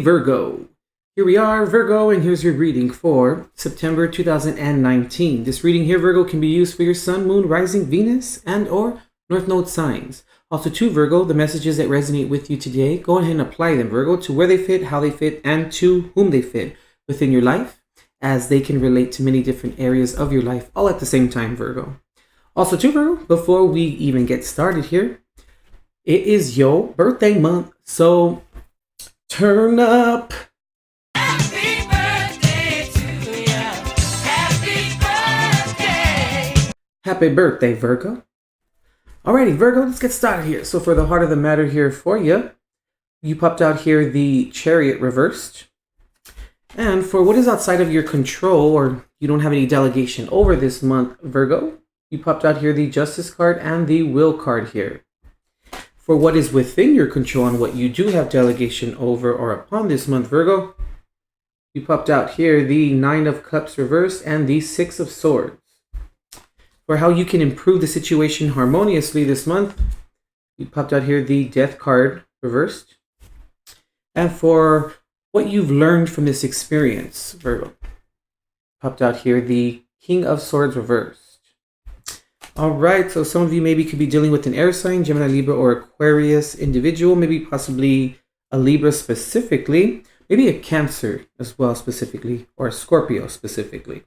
Virgo. Here we are, Virgo, and here's your reading for September 2019. This reading here, Virgo, can be used for your sun, moon, rising, Venus, and or North Node signs. Also, to Virgo, the messages that resonate with you today, go ahead and apply them, Virgo, to where they fit, how they fit, and to whom they fit within your life, as they can relate to many different areas of your life, all at the same time, Virgo. Also, to Virgo, before we even get started here, it is your birthday month, so turn up. Happy birthday to you. Happy birthday. Happy birthday, Virgo. Alrighty, Virgo, let's get started here. So for the heart of the matter here for you, you popped out here the Chariot reversed. And for what is outside of your control, or you don't have any delegation over this month, Virgo, you popped out here the Justice card and the Will card here. For what is within your control and what you do have delegation over or upon this month, Virgo, you popped out here the Nine of Cups reversed and the Six of Swords. For how you can improve the situation harmoniously this month, you popped out here the Death card reversed. And for what you've learned from this experience, Virgo, popped out here the King of Swords reversed. All right, so some of you maybe could be dealing with an air sign, Gemini, Libra, or Aquarius individual, maybe possibly a Libra specifically, maybe a Cancer as well specifically, or a Scorpio specifically,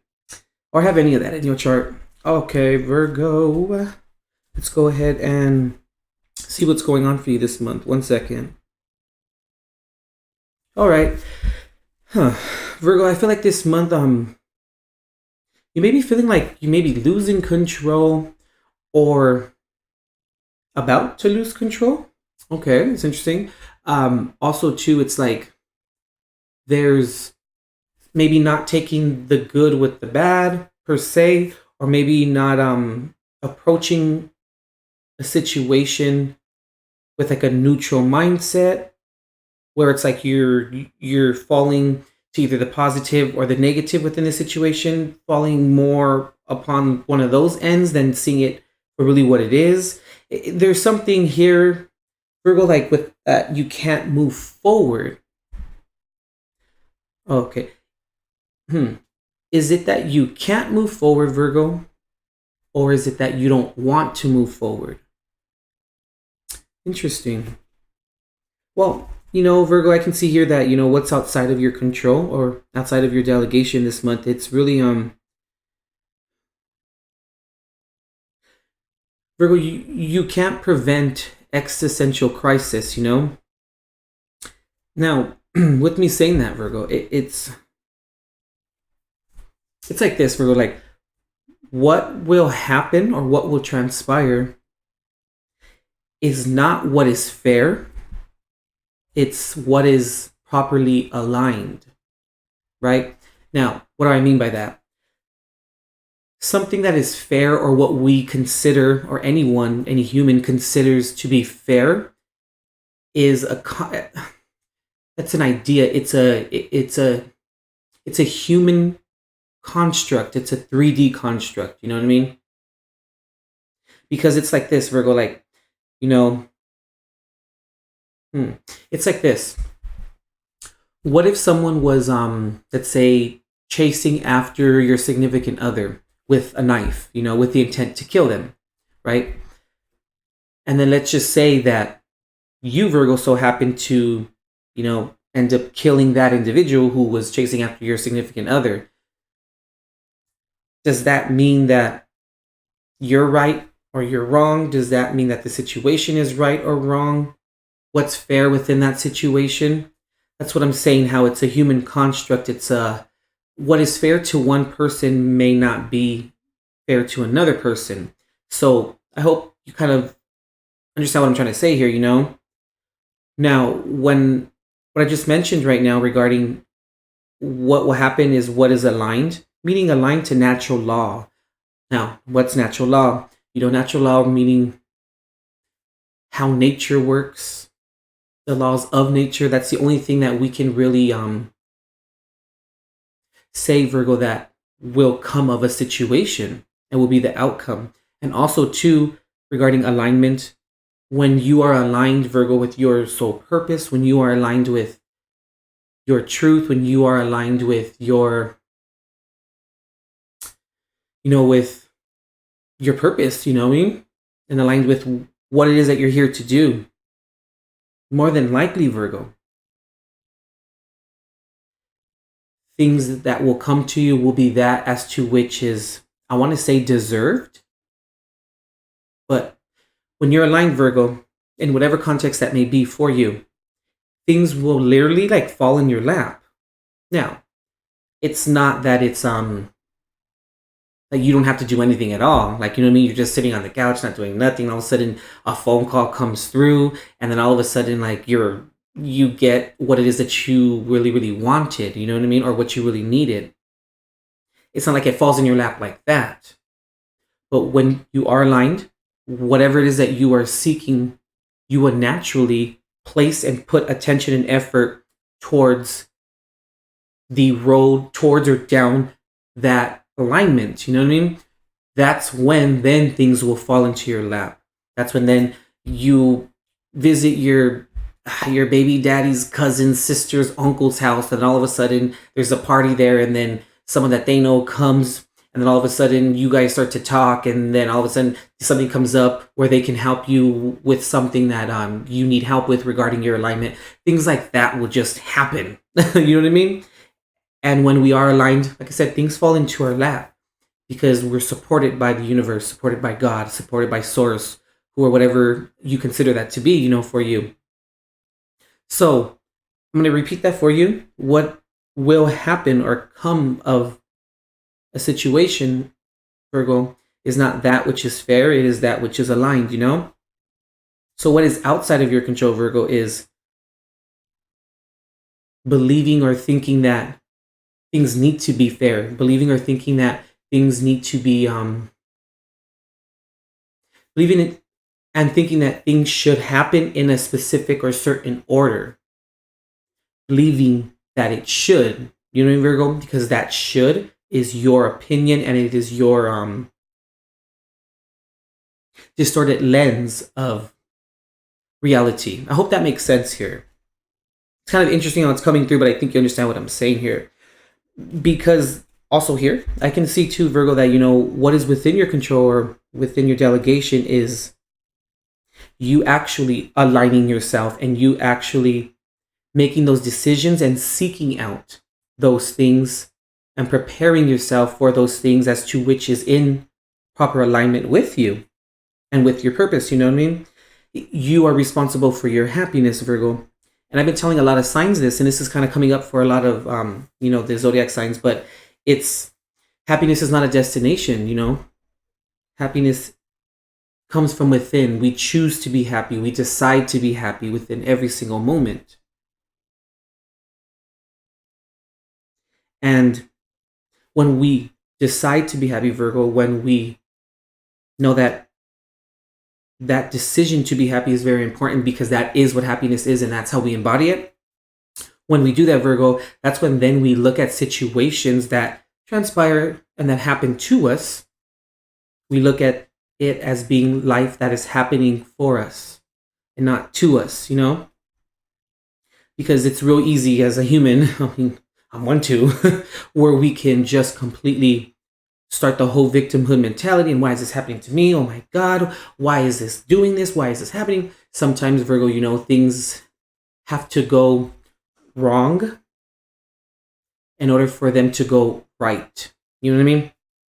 or have any of that in your chart. Okay, Virgo, let's go ahead and see what's going on for you this month. 1 second. All right, Virgo, I feel like this month, you may be feeling like you may be losing control or about to lose control. Okay, it's interesting. Also, too, it's like there's maybe not taking the good with the bad per se, or maybe not approaching a situation with like a neutral mindset, where it's like you're falling to either the positive or the negative within the situation, falling more upon one of those ends than seeing it for really what it is. There's something here, Virgo, like with that you can't move forward. Okay. Is it that you can't move forward, Virgo? Or is it that you don't want to move forward? Interesting. Well, Virgo, I can see here that, what's outside of your control or outside of your delegation this month, it's really, Virgo, you can't prevent existential crisis, Now, with me saying that, Virgo, it's like this, Virgo, like what will happen or what will transpire is not what is fair. It's what is properly aligned, right? Now, what do I mean by that? Something that is fair, or what we consider, or any human considers to be fair, is that's an idea. It's a human construct. It's a 3D construct. You know what I mean? Because it's like this, Virgo, like, it's like this. What if someone was, let's say, chasing after your significant other with a knife, with the intent to kill them, right? And then let's just say that you, Virgo, so happened to, end up killing that individual who was chasing after your significant other. Does that mean that you're right or you're wrong? Does that mean that the situation is right or wrong? What's fair within that situation? That's what I'm saying, how it's a human construct. It's what is fair to one person may not be fair to another person. So I hope you kind of understand what I'm trying to say here, Now, what I just mentioned right now regarding what will happen is what is aligned, meaning aligned to natural law. Now, what's natural law? Natural law meaning how nature works, the laws of nature. That's the only thing that we can really say, Virgo, that will come of a situation and will be the outcome. And also, too, regarding alignment, when you are aligned, Virgo, with your soul purpose, when you are aligned with your truth, when you are aligned with your, with your purpose, what I mean? And aligned with what it is that you're here to do. More than likely, Virgo, things that will come to you will be that as to which is, I want to say, deserved. But when you're aligned, Virgo, in whatever context that may be for you, things will literally like fall in your lap. Now, it's not that it's like you don't have to do anything at all. Like, what I mean? You're just sitting on the couch, not doing nothing. All of a sudden, a phone call comes through, and then all of a sudden, like you get what it is that you really, really wanted. You know what I mean? Or what you really needed. It's not like it falls in your lap like that. But when you are aligned, whatever it is that you are seeking, you will naturally place and put attention and effort towards the road, towards or down that alignment. You know what I mean? That's when then things will fall into your lap. That's when then you visit your baby daddy's cousin's sister's uncle's house, and all of a sudden there's a party there, and then someone that they know comes, and then all of a sudden you guys start to talk, and then all of a sudden something comes up where they can help you with something that you need help with regarding your alignment. Things like that will just happen. You know what I mean? And when we are aligned, like I said, things fall into our lap because we're supported by the universe, supported by God, supported by Source, or whatever you consider that to be, for you. So I'm going to repeat that for you. What will happen or come of a situation, Virgo, is not that which is fair. It is that which is aligned, So what is outside of your control, Virgo, is believing or thinking that things need to be fair, believing or thinking that things need to be, believing it and thinking that things should happen in a specific or certain order, believing that it should, Virgo, because that should is your opinion and it is your distorted lens of reality. I hope that makes sense here. It's kind of interesting how it's coming through, but I think you understand what I'm saying here. Because also here, I can see too, Virgo, that, what is within your control or within your delegation is you actually aligning yourself and you actually making those decisions and seeking out those things and preparing yourself for those things as to which is in proper alignment with you and with your purpose. You know what I mean? You are responsible for your happiness, Virgo. And I've been telling a lot of signs this, and this is kind of coming up for a lot of, the zodiac signs, but happiness is not a destination, Happiness comes from within. We choose to be happy. We decide to be happy within every single moment. And when we decide to be happy, Virgo, when we know that decision to be happy is very important because that is what happiness is and that's how we embody it. When we do that, Virgo, that's when then we look at situations that transpire and that happen to us. We look at it as being life that is happening for us and not to us, Because it's real easy as a human, I'm one too, where we can just completely start the whole victimhood mentality and why is this happening to me? Oh my God, why is this doing this? Why is this happening? Sometimes, Virgo, things have to go wrong in order for them to go right. You know what I mean?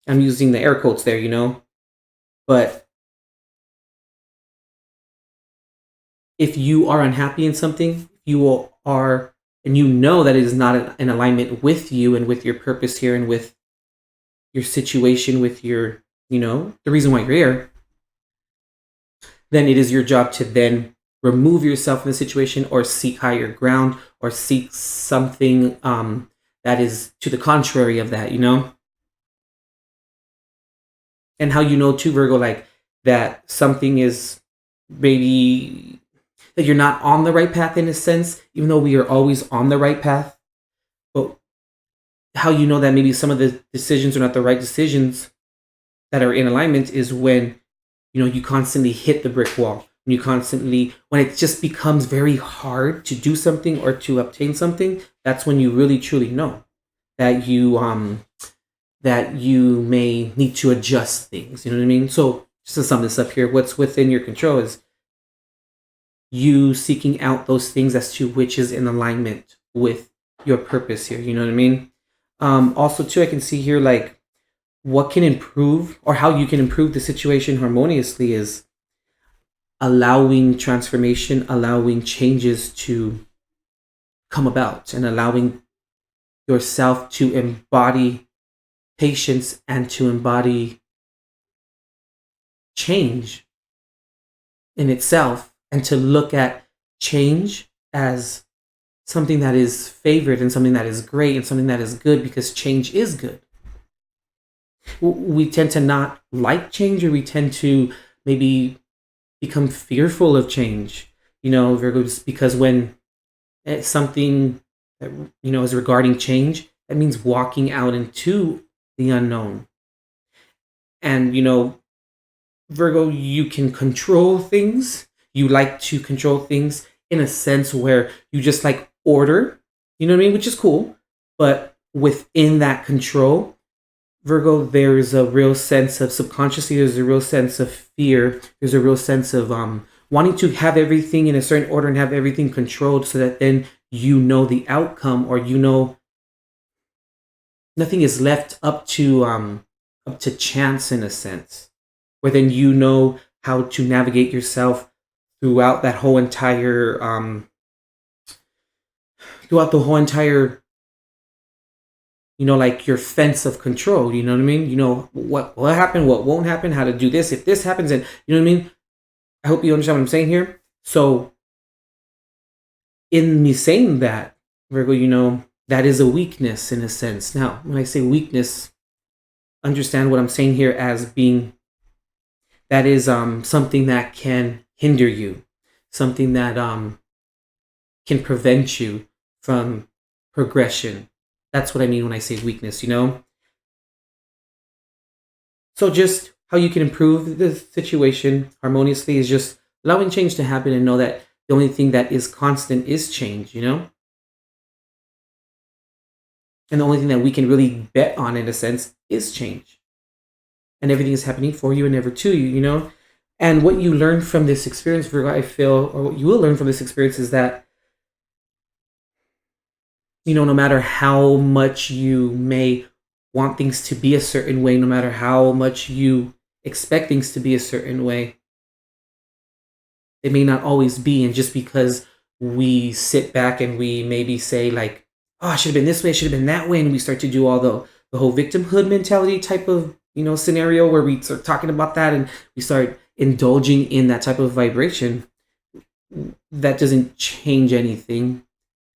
I'm using the air quotes there, But if you are unhappy in something, and you know that it is not in alignment with you and with your purpose here and with your situation, with your, the reason why you're here, then it is your job to then remove yourself from the situation or seek higher ground or seek something that is to the contrary of that, And how too, Virgo, like that something is maybe that you're not on the right path in a sense, even though we are always on the right path. But how that maybe some of the decisions are not the right decisions that are in alignment is when, you constantly hit the brick wall, when it just becomes very hard to do something or to obtain something, that's when you really truly know that you may need to adjust things. You know what I mean? So just to sum this up here, what's within your control is you seeking out those things as to which is in alignment with your purpose here. You know what I mean? Also, too, I can see here like what can improve or how you can improve the situation harmoniously is allowing transformation, allowing changes to come about, and allowing yourself to embody patience and to embody change in itself, and to look at change as something that is favored and something that is great and something that is good, because change is good. We tend to not like change, or we tend to maybe become fearful of change, Virgos, because when it's something that, is regarding change, that means walking out into the unknown. And, Virgo, you can control things. You like to control things in a sense where you just like order, you know what I mean? Which is cool. But within that control, Virgo, there's a real sense of subconsciously, there's a real sense of fear. There's a real sense of wanting to have everything in a certain order and have everything controlled, so that then the outcome, or nothing is left up to chance, in a sense, where then how to navigate yourself throughout that whole entire like your fence of control. You know what I mean? What happened, what won't happen, how to do this if this happens, and you know what I mean? I hope you understand what I'm saying here. So in me saying that, Virgo, that is a weakness in a sense. Now, when I say weakness, understand what I'm saying here as being that is something that can hinder you, something that can prevent you from progression. That's what I mean when I say weakness, So just how you can improve the situation harmoniously is just allowing change to happen, and know that the only thing that is constant is change, And the only thing that we can really bet on, in a sense, is change. And everything is happening for you and never to you, And what you learn from this experience, Virgo, I feel, or what you will learn from this experience, is that, no matter how much you may want things to be a certain way, no matter how much you expect things to be a certain way, it may not always be. And just because we sit back and we maybe say like, oh, I should have been this way, I should have been that way, and we start to do all the whole victimhood mentality type of scenario, where we start talking about that and we start indulging in that type of vibration, that doesn't change anything,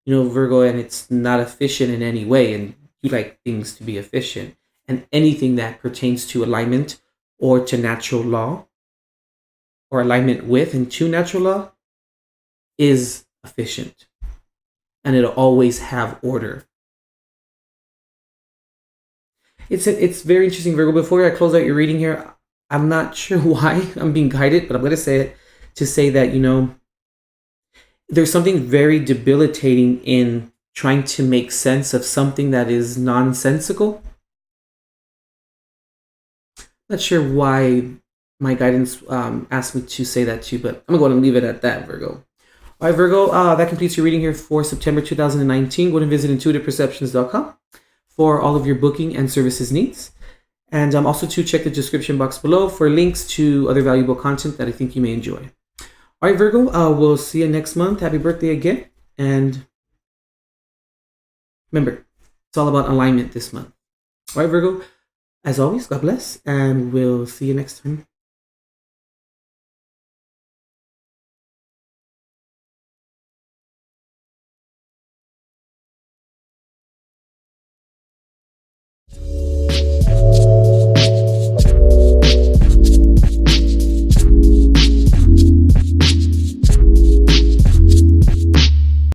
Virgo, and it's not efficient in any way. And you like things to be efficient, and anything that pertains to alignment or to natural law, or alignment with and to natural law, is efficient, and it'll always have order. It's very interesting, Virgo. Before I close out your reading here, I'm not sure why I'm being guided, but I'm going to say it, to say that, there's something very debilitating in trying to make sense of something that is nonsensical. Not sure why my guidance asked me to say that to you, but I'm going to go ahead and leave it at that, Virgo. All right, Virgo, that completes your reading here for September 2019. Go ahead and visit intuitiveperceptions.com for all of your booking and services needs. And also to check the description box below for links to other valuable content that I think you may enjoy. All right, Virgo, we'll see you next month. Happy birthday again. And remember, it's all about alignment this month. All right, Virgo, as always, God bless, and we'll see you next time.